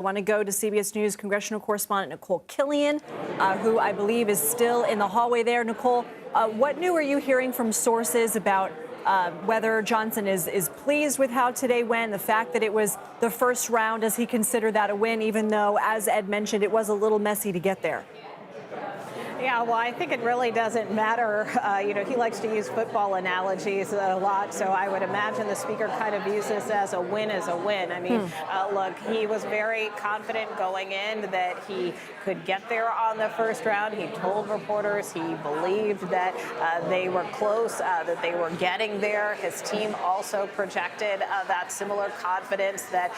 I want to go to CBS News congressional correspondent Nikole Killion, who I believe is still in the hallway there. Nikole, what new are you hearing from sources about whether Johnson is pleased with how today went, the fact that it was the first round? Does he consider that a win, even though, as Ed mentioned, it was a little messy to get there? Yeah, well, I think it really doesn't matter. He likes to use football analogies a lot, so I would imagine the speaker kind of views this as a win is a win. I mean, look, he was very confident going in that he could get there on the first round. He told reporters he believed that they were close, that they were getting there. His team also projected that similar confidence that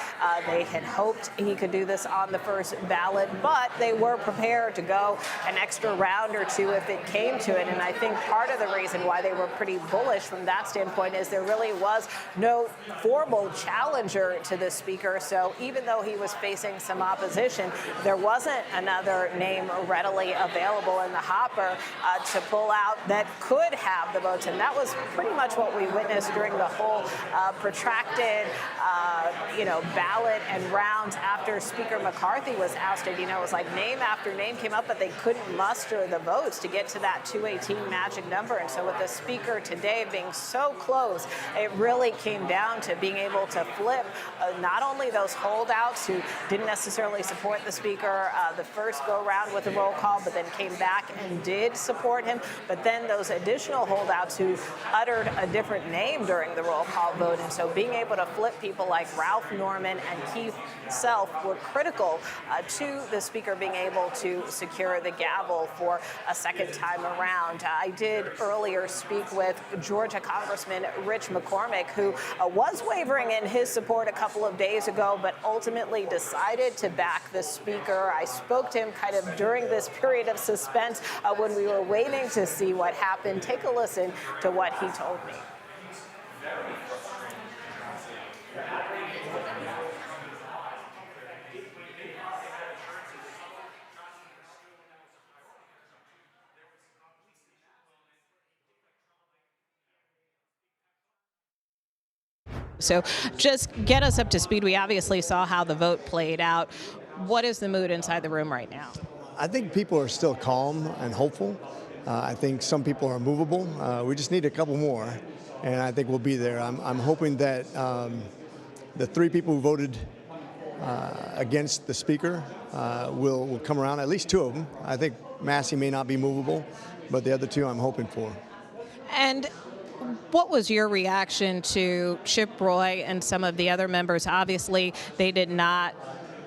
they had hoped he could do this on the first ballot, but they were prepared to go an extra round or two if it came to it. And I think part of the reason why they were pretty bullish from that standpoint is there really was no formal challenger to the speaker. So even though he was facing some opposition, there wasn't another name readily available in the hopper to pull out that could have the votes. And that was pretty much what we witnessed during the whole protracted, ballot and rounds after Speaker McCarthy was ousted. It was like name after name came up, but they couldn't muster the votes to get to that 218 magic number. And so with the speaker today being so close, it really came down to being able to flip not only those holdouts who didn't necessarily support the speaker the first go round with the roll call, but then came back and did support him, but then those additional holdouts who uttered a different name during the roll call vote. And so being able to flip people like Ralph Norman and Keith Self were critical to the speaker being able to secure the gavel for a second time around. I did earlier speak with Georgia Congressman Rich McCormick, who was wavering in his support a couple of days ago, but ultimately decided to back the speaker. I spoke to him kind of during this period of suspense when we were waiting to see what happened. Take a listen to what he told me. So just get us up to speed. We obviously saw how the vote played out. What is the mood inside the room right now? I think people are still calm and hopeful. I think some people are movable. We just need a couple more, and I think we'll be there. I'm hoping that the three people who voted against the speaker will come around, at least two of them. I think Massey may not be movable, but the other two I'm hoping for. And what was your reaction to Chip Roy and some of the other members? Obviously, they did not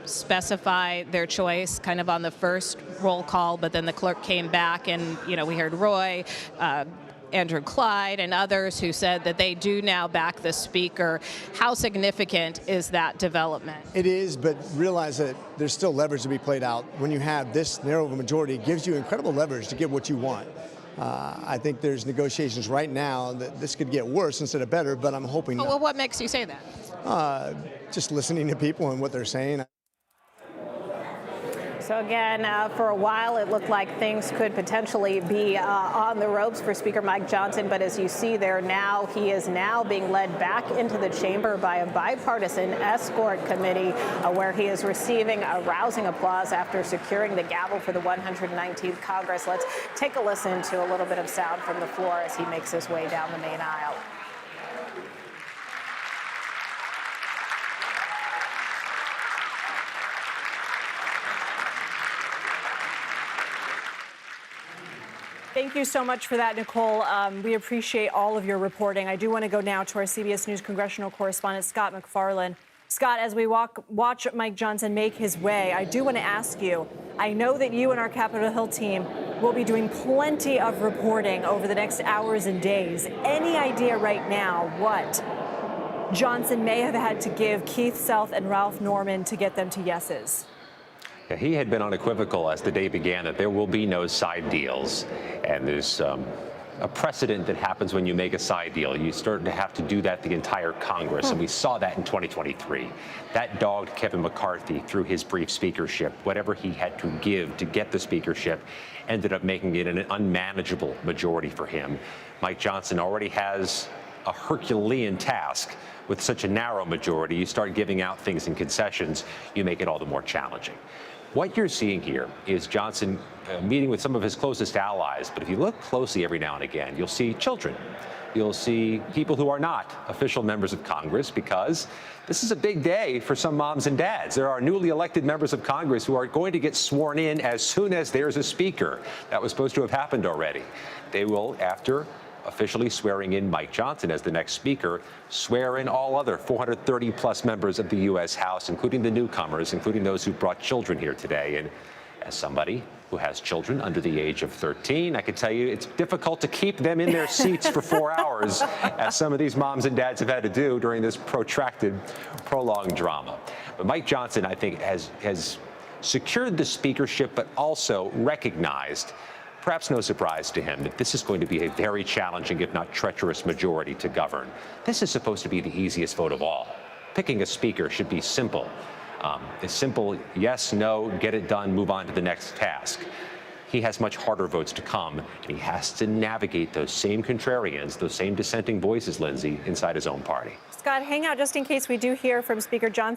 specify their choice kind of on the first roll call, but then the clerk came back and, we heard Roy, Andrew Clyde, and others who said that they do now back the speaker. How significant is that development? It is, but realize that there's still leverage to be played out. When you have this narrow of a majority, it gives you incredible leverage to get what you want. I think there's negotiations right now that this could get worse instead of better, but I'm hoping not. Well, what makes you say that? Just listening to people and what they're saying. So again, for a while, it looked like things could potentially be on the ropes for Speaker Mike Johnson. But as you see there now, he is now being led back into the chamber by a bipartisan escort committee where he is receiving a rousing applause after securing the gavel for the 119th Congress. Let's take a listen to a little bit of sound from the floor as he makes his way down the main aisle. Thank you so much for that, Nikole. We appreciate all of your reporting. I do want to go now to our CBS News congressional correspondent, Scott MacFarlane. Scott, as we watch Mike Johnson make his way, I do want to ask you, I know that you and our Capitol Hill team will be doing plenty of reporting over the next hours and days. Any idea right now what Johnson may have had to give Keith Self and Ralph Norman to get them to yeses? Yeah, he had been unequivocal as the day began that there will be no side deals. And there's a precedent that happens when you make a side deal. You start to have to do that the entire Congress. And we saw that in 2023. That dogged Kevin McCarthy through his brief speakership. Whatever he had to give to get the speakership ended up making it an unmanageable majority for him. Mike Johnson already has a Herculean task with such a narrow majority. You start giving out things in concessions, you make it all the more challenging. What you're seeing here is Johnson meeting with some of his closest allies, but if you look closely every now and again, you'll see children. You'll see people who are not official members of Congress, because this is a big day for some moms and dads. There are newly elected members of Congress who are going to get sworn in as soon as there's a speaker. That was supposed to have happened already. They will, after officially swearing in Mike Johnson as the next speaker, swear in all other 430-plus members of the U.S. House, including the newcomers, including those who brought children here today. And as somebody who has children under the age of 13, I can tell you it's difficult to keep them in their seats for 4 hours, as some of these moms and dads have had to do during this protracted, prolonged drama. But Mike Johnson, I think, has secured the speakership, but also recognized, perhaps no surprise to him, that this is going to be a very challenging, if not treacherous, majority to govern. This is supposed to be the easiest vote of all. Picking a speaker should be simple. It's simple, yes, no, get it done, move on to the next task. He has much harder votes to come, and he has to navigate those same contrarians, those same dissenting voices, Lindsay, inside his own party. Scott, hang out just in case we do hear from Speaker Johnson.